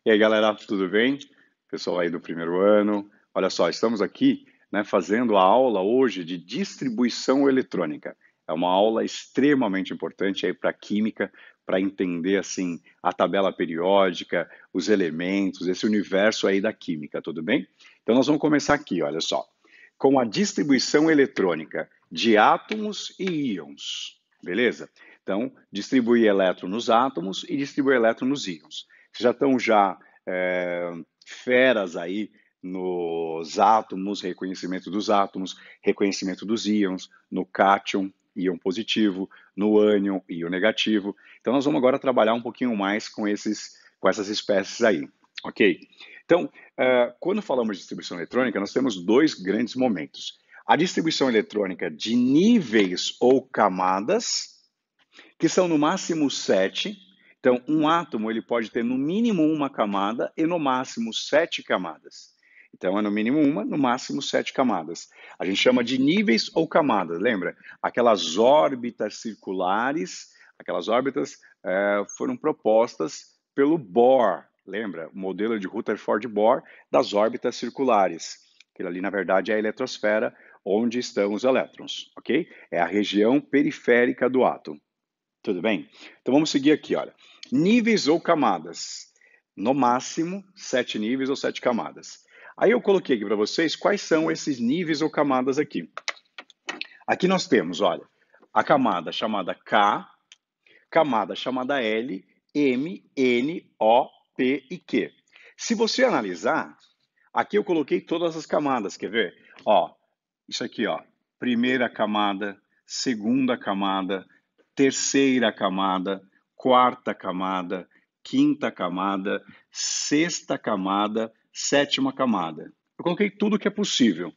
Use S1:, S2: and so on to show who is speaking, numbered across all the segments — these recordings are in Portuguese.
S1: E aí, galera, tudo bem? Pessoal aí do primeiro ano. Olha só, estamos aqui, né, fazendo a aula hoje de distribuição eletrônica. É uma aula extremamente importante aí para química, para entender assim a tabela periódica, os elementos, esse universo aí da química, tudo bem? Então nós vamos começar aqui, olha só, com a distribuição eletrônica de átomos e íons, beleza? Então, distribuir elétron nos átomos e distribuir elétron nos íons. Vocês já estão feras aí nos átomos, reconhecimento dos átomos, reconhecimento dos íons, no cátion, íon positivo, no ânion, íon negativo. Então, nós vamos agora trabalhar um pouquinho mais com essas espécies aí, ok? Então, quando falamos de distribuição eletrônica, nós temos dois grandes momentos. A distribuição eletrônica de níveis ou camadas, que são no máximo 7. Então, um átomo ele pode ter no mínimo uma camada e no máximo 7 camadas. Então, é no mínimo uma, no máximo 7 camadas. A gente chama de níveis ou camadas, lembra? Aquelas órbitas circulares, aquelas órbitas foram propostas pelo Bohr, lembra? O modelo de Rutherford-Bohr das órbitas circulares. Aquilo ali, na verdade, é a eletrosfera, onde estão os elétrons, ok? É a região periférica do átomo. Tudo bem? Então vamos seguir aqui, olha. Níveis ou camadas. No máximo, 7 níveis ou 7 camadas. Aí eu coloquei aqui para vocês quais são esses níveis ou camadas aqui. Aqui nós temos, olha, a camada chamada K, camada chamada L, M, N, O, P e Q. Se você analisar, aqui eu coloquei todas as camadas, quer ver? Ó, isso aqui, ó, primeira camada, segunda camada, terceira camada, quarta camada, quinta camada, sexta camada, sétima camada. Eu coloquei tudo que é possível,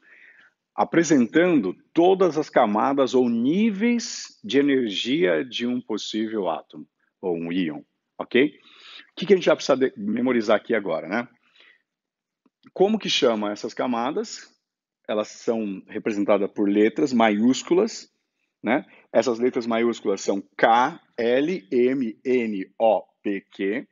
S1: apresentando todas as camadas ou níveis de energia de um possível átomo ou um íon, ok? O que a gente vai precisar memorizar aqui agora, né? Como que chama essas camadas? Elas são representadas por letras maiúsculas, né? Essas letras maiúsculas são K, L, M, N, O, P, Q.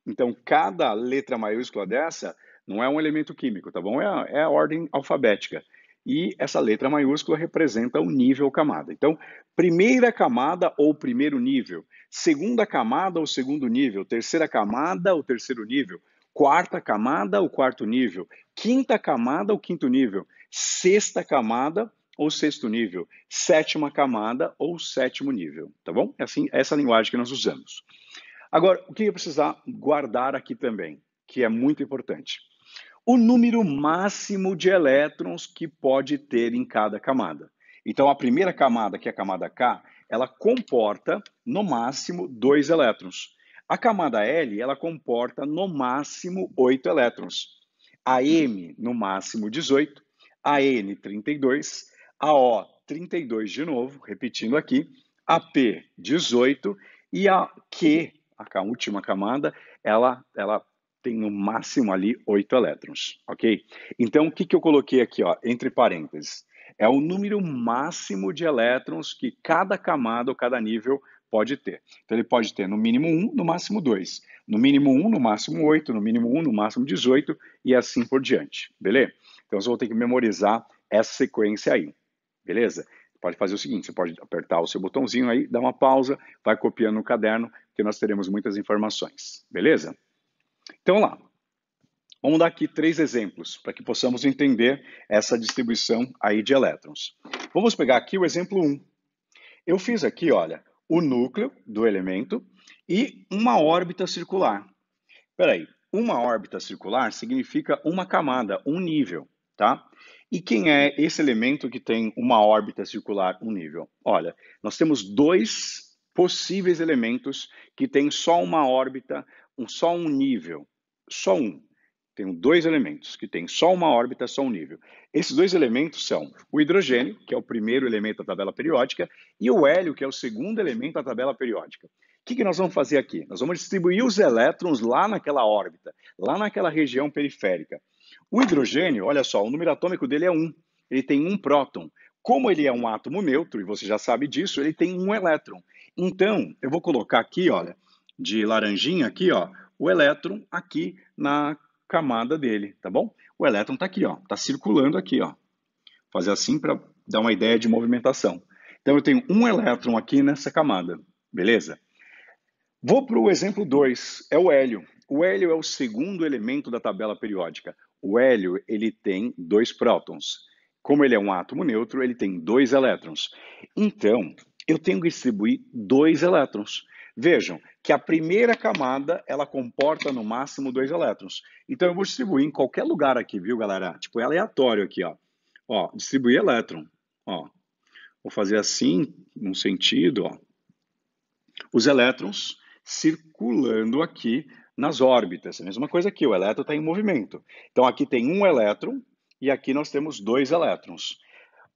S1: Então, cada letra maiúscula dessa não é um elemento químico, tá bom? É a ordem alfabética. E essa letra maiúscula representa o nível camada. Então, primeira camada ou primeiro nível, segunda camada ou segundo nível, terceira camada ou terceiro nível, quarta camada ou quarto nível, quinta camada ou quinto nível, sexta camada ou sexto nível, sétima camada ou sétimo nível, tá bom? É assim, essa linguagem que nós usamos. Agora, o que eu precisar guardar aqui também, que é muito importante? O número máximo de elétrons que pode ter em cada camada. Então, a primeira camada, que é a camada K, ela comporta, no máximo, 2 elétrons. A camada L, ela comporta, no máximo, 8 elétrons. A M, no máximo, 18. A N, 32. A O, 32 de novo, repetindo aqui. A P, 18. E a Q, a última camada, ela tem no máximo ali 8 elétrons, ok? Então, o que eu coloquei aqui, ó, entre parênteses? É o número máximo de elétrons que cada camada ou cada nível pode ter. Então, ele pode ter no mínimo 1, no máximo 2. No mínimo 1, no máximo 8. No mínimo 1, no máximo 18. E assim por diante, beleza? Então, você vai ter que memorizar essa sequência aí, beleza? Pode fazer o seguinte, você pode apertar o seu botãozinho aí, dar uma pausa, vai copiando no caderno, que nós teremos muitas informações, beleza? Então, lá, vamos dar aqui 3 exemplos para que possamos entender essa distribuição aí de elétrons. Vamos pegar aqui o exemplo 1. Eu fiz aqui, olha, o núcleo do elemento e uma órbita circular. Espera aí, uma órbita circular significa uma camada, um nível, tá? E quem é esse elemento que tem uma órbita circular, um nível? Olha, nós temos 2 possíveis elementos que têm só uma órbita, só um nível, só um. Tenho 2 elementos que têm só uma órbita, só um nível. Esses 2 elementos são o hidrogênio, que é o primeiro elemento da tabela periódica, e o hélio, que é o segundo elemento da tabela periódica. O que nós vamos fazer aqui? Nós vamos distribuir os elétrons lá naquela órbita, lá naquela região periférica. O hidrogênio, olha só, o número atômico dele é 1. Ele tem um próton. Como ele é um átomo neutro, e você já sabe disso, ele tem um elétron. Então, eu vou colocar aqui, olha, de laranjinha aqui, ó, o elétron aqui na camada dele, tá bom? O elétron está aqui, ó, está circulando aqui, ó. Vou fazer assim para dar uma ideia de movimentação. Então eu tenho um elétron aqui nessa camada, beleza? Vou para o exemplo 2, é o hélio. O hélio é o segundo elemento da tabela periódica. O hélio, ele tem 2 prótons. Como ele é um átomo neutro, ele tem 2 elétrons. Então, eu tenho que distribuir 2 elétrons. Vejam que a primeira camada, ela comporta no máximo 2 elétrons. Então, eu vou distribuir em qualquer lugar aqui, viu, galera? Tipo, é aleatório aqui, ó. Ó, distribuir elétron. Ó, vou fazer assim, num sentido, ó. Os elétrons circulando aqui nas órbitas. A mesma coisa aqui, o elétron está em movimento. Então aqui tem um elétron e aqui nós temos 2 elétrons.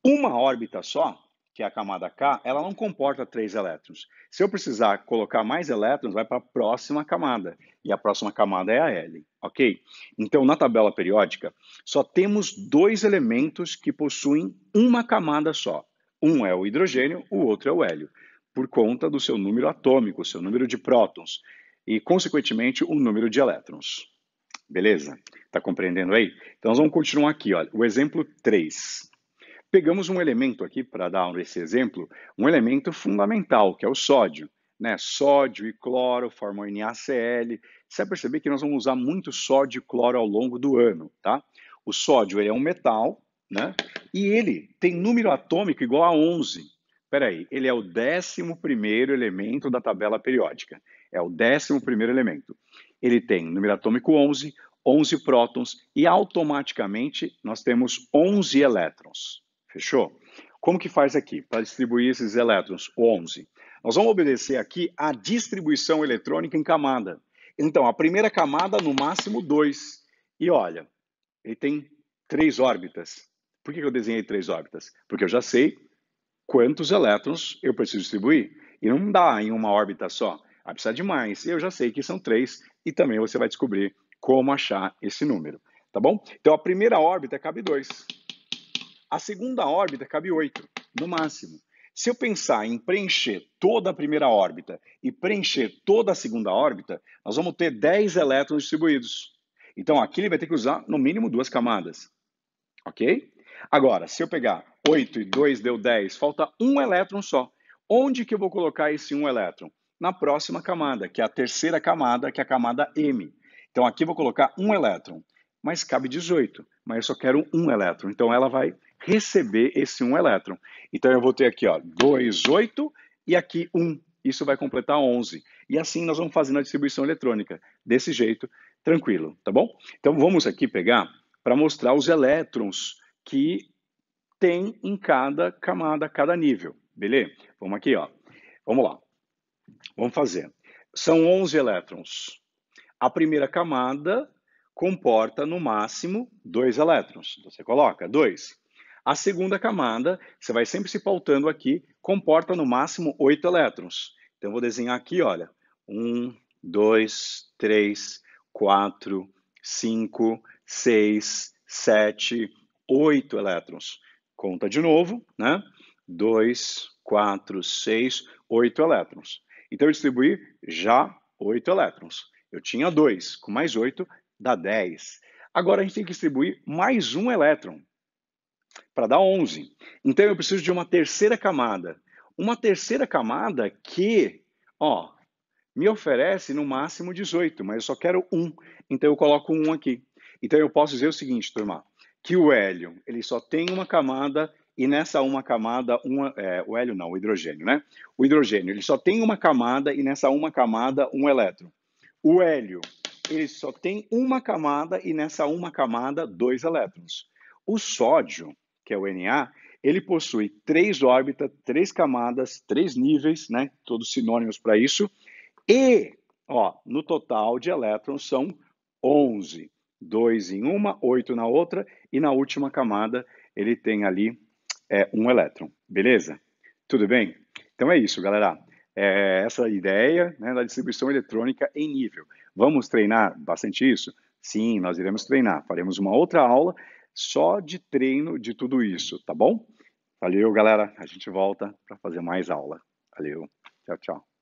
S1: Uma órbita só, que é a camada K, ela não comporta 3 elétrons. Se eu precisar colocar mais elétrons, vai para a próxima camada. E a próxima camada é a L, ok? Então, na tabela periódica, só temos 2 elementos que possuem uma camada só. Um é o hidrogênio, o outro é o hélio, por conta do seu número atômico, seu número de prótons, e, consequentemente, o número de elétrons. Beleza? Está compreendendo aí? Então, nós vamos continuar aqui, olha, o exemplo 3. Pegamos um elemento aqui, para dar esse exemplo, um elemento fundamental, que é o sódio. Né? Sódio e cloro formam NaCl. Você vai perceber que nós vamos usar muito sódio e cloro ao longo do ano. Tá? O sódio ele é um metal, né? E ele tem número atômico igual a 11. Espera aí, ele é o 11º elemento da tabela periódica. É o 11º elemento. Ele tem número atômico 11, 11 prótons e automaticamente nós temos 11 elétrons. Fechou? Como que faz aqui para distribuir esses elétrons? 11. Nós vamos obedecer aqui a distribuição eletrônica em camada. Então, a primeira camada, no máximo 2. E olha, ele tem 3 órbitas. Por que eu desenhei 3 órbitas? Porque eu já sei quantos elétrons eu preciso distribuir. E não dá em uma órbita só. Vai precisar de mais. E eu já sei que são 3. E também você vai descobrir como achar esse número. Tá bom? Então, a primeira órbita cabe 2. A segunda órbita cabe 8, no máximo. Se eu pensar em preencher toda a primeira órbita e preencher toda a segunda órbita, nós vamos ter 10 elétrons distribuídos. Então, aqui ele vai ter que usar, no mínimo, 2 camadas. Ok? Agora, se eu pegar 8 e 2 deu 10, falta um elétron só. Onde que eu vou colocar esse um elétron? Na próxima camada, que é a terceira camada, que é a camada M. Então, aqui eu vou colocar um elétron. Mas cabe 18, mas eu só quero um elétron. Então, ela vai receber esse um elétron. Então, eu vou ter aqui, ó, 2, 8 e aqui 1. Isso vai completar 11. E assim nós vamos fazendo a distribuição eletrônica. Desse jeito, tranquilo, tá bom? Então, vamos aqui pegar para mostrar os elétrons que tem em cada camada, cada nível. Beleza? Vamos aqui, ó. Vamos lá. Vamos fazer. São 11 elétrons. A primeira camada comporta no máximo 2 elétrons. Você coloca 2. A segunda camada, você vai sempre se pautando aqui, comporta no máximo 8 elétrons. Então, eu vou desenhar aqui, olha, 1, 2, 3, 4, 5, 6, 7, 8 elétrons. Conta de novo, né? 2, 4, 6, 8 elétrons. Então, eu distribuí já 8 elétrons. Eu tinha 2, com mais 8 dá 10. Agora a gente tem que distribuir mais um elétron para dar 11. Então eu preciso de uma terceira camada. Uma terceira camada que, ó, me oferece no máximo 18, mas eu só quero 1. Então eu coloco 1 aqui. Então eu posso dizer o seguinte, turma, que o hélio, ele só tem uma camada e nessa uma camada, o hélio não, o hidrogênio, né? O hidrogênio, ele só tem uma camada e nessa uma camada, um elétron. O hélio, ele só tem uma camada e nessa uma camada, 2 elétrons. O sódio, que é o Na, ele possui 3 órbitas, 3 camadas, 3 níveis, né? Todos sinônimos para isso. E, ó, no total de elétrons são 11. 2 em uma, 8 na outra, e na última camada ele tem ali um elétron. Beleza? Tudo bem? Então é isso, galera. Essa ideia, né, da distribuição eletrônica em nível. Vamos treinar bastante isso? Sim, nós iremos treinar. Faremos uma outra aula só de treino de tudo isso, tá bom? Valeu, galera. A gente volta para fazer mais aula. Valeu. Tchau, tchau.